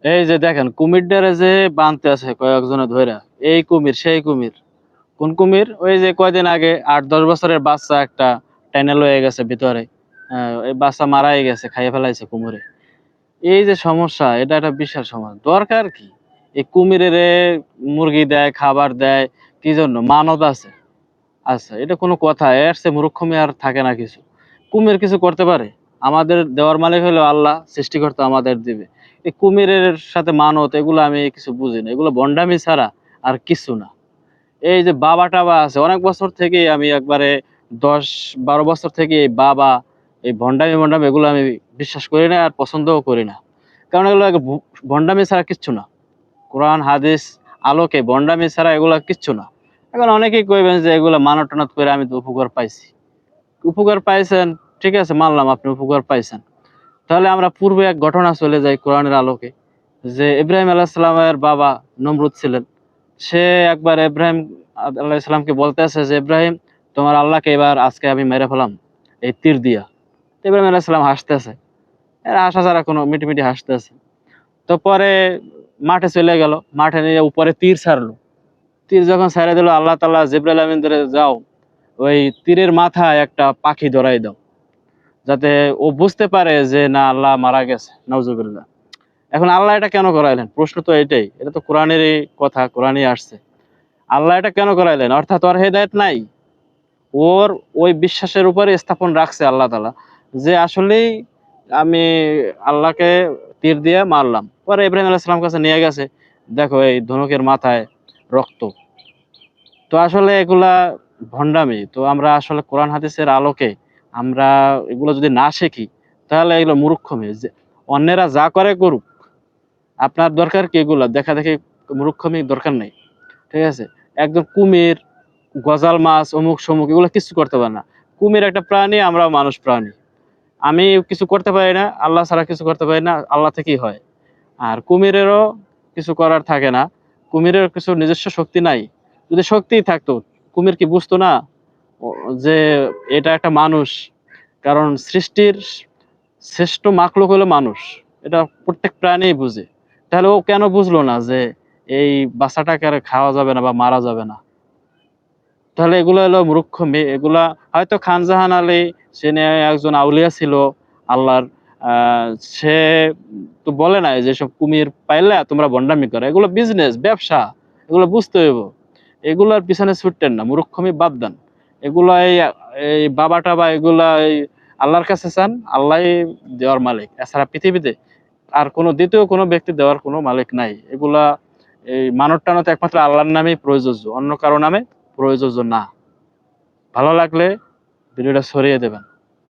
এই যে দেখেন কুমিরটারে যে বানতে আছে কয়েকজনে ধইরা, এই কুমির সেই কুমির। কোন কুমির? ওই যে কয়দিন আগে ৮-১০ বছরের বাচ্চা একটা টাইনা লয়ে গেছে ভিতরে। এই বাচ্চা মারাই গেছে, খাইয়ে ফেলাইছে কুমিরে। এই যে সমস্যা, এটা একটা বিশাল সমস্যা। দরকার কি? এই কুমিরেরে মুরগি দেয়, খাবার দেয়, কি জন্য? মানত আছে। আচ্ছা, এটা কোনো কথা? এর চেয়ে মূর্খমি আর থাকে না কিছু। কুমির কিছু করতে পারে? আমাদের দেওয়ার মালিক হলো আল্লাহ, সৃষ্টিকর্তা আমাদের দিবে। এই কুমিরের সাথে মানত এগুলো আমি কিছু বুঝি না। এগুলো ভন্ডামি ছাড়া আর কিছু না। এই যে বাবা-টাবা আছে, অনেক বছর থেকেই আমি একবারে ১০-১২ বছর থেকে এই বাবা, এই ভন্ডামি-মন্ডামি এগুলো আমি বিশ্বাস করি না আর পছন্দও করি না। কারণ এগুলো ভন্ডামি ছাড়া কিচ্ছু না। কোরআন, হাদিস আলোকে ভন্ডামি ছাড়া এগুলা কিচ্ছু না। এখন অনেকেই কইবেন যে এগুলা মানত-টানত করে আমি তো উপকার পাইছি। উপকার পাইছেন, ঠিক আছে মানলাম আপনি উপকার পাইছেন। তাহলে আমরা পূর্বে এক ঘটনা চলে যাই কোরআনের আলোকে। যে ইব্রাহিম আলাইহিস সালামের বাবা নমরুদ ছিলেন। সে একবার ইব্রাহিম আলাইহিস সালামকে বলতেছে যে, "ইব্রাহিম, তোমার আল্লাহকে এবার আজকে আমি মেরে ফেলাম এই তীর দিয়া।" তো ইব্রাহিম আলাইহিস সালাম হাসতেছে। এরা হাসা ছাড়া কোনো মিটিমিটি হাসতেছে। তো পরে মাঠে চলে গেল। মাঠে নিয়ে উপরে তীর ছাড়লো। তীর যখন ছাইড়া দিল, আল্লাহ তাআলা জিবরাইল আমিন ধরে, "যাও, ওই তীরের মাথায় একটা পাখি ধরাই দাও। যাতে ও বুঝতে পারে যে না আল্লাহ মারা গেছে।" নাউজুবিল্লাহ। এখন আল্লাহ এটা কেন করাইলেন? প্রশ্ন তো এটাই। এটা তো কোরআনেরই কথা, কোরআনেই আসছে। আল্লাহ এটা কেন করাইলেন? অর্থাৎ ওর হেদায়েত নাই। ওর ওই বিশ্বাসের উপরে স্থাপন রাখছে আল্লাহ তাআলা যে আসলেই আমি আল্লাহকে তীর দিয়ে মারলাম। পরে ইব্রাহিম আলাইহিস সালাম কাছে নিয়ে গেছে। দেখো এই ধনুকের মাথায় রক্ত। তো আসলে এগুলা ভন্ডামি। তো আমরা আসলে কোরআন হাদিসের আলোকে আমরা এগুলো যদি না শিখি, তাহলে এগুলো মূর্খমি। যে অন্যেরা যা করে করুক। আপনার দরকার কি এগুলা? দেখাদেখি মূর্খমির দরকার নাই। ঠিক আছে? একদম কুমির, গজাল মাছ, অমুক-সমুক এগুলো কিচ্ছু করতে পারে না। কুমির একটা প্রাণী, আমরাও মানুষ প্রাণী। আমি কিছু করতে পারি না, আল্লাহ ছাড়া কিছু করতে পারি না, আল্লাহ থেকেই হয়। আর কুমিরেরও কিছু করার থাকে না। কুমিরের কিছু নিজস্ব শক্তি নাই। যদি শক্তিই থাকতো, কুমির কি বুঝতো না ও যে এটা একটা মানুষ? কারণ সৃষ্টির শ্রেষ্ঠ মাখলুক হলো মানুষ। এটা প্রত্যেক প্রাণীই বুঝে। তাহলে ও কেন বুঝলো না যে এই বাচ্চাটাকে আর খাওয়া যাবে না বা মারা যাবে না? তাহলে এগুলো হলো মূর্খমি। এগুলা হয়তো খানজাহান আলী সে নিয়ে একজন আউলিয়া ছিল আল্লাহর। আ সে তো বলে নাই যে এসব কুমির পাইলা তোমরা ভন্ডামি করো। এগুলো বিজনেস, ব্যবসা। এগুলো বুঝতে হইব। এগুলার পিছনে ছুটতেন না। মূর্খমি বাদ দেন। এগুলা এই বাবা-টাবা এগুলা এই আল্লাহর কাছে চান, আল্লাহই দেওয়ার মালিক। এছাড়া পৃথিবীতে আর দ্বিতীয় কোনো ব্যক্তি দেওয়ার কোনো মালিক নাই। এগুলা এই মানত-টানত একমাত্র আল্লাহর নামেই প্রযোজ্য। অন্য কারো নামে প্রযোজ্য না। ভালো লাগলে ভিডিওটা ছড়িয়ে দেবেন।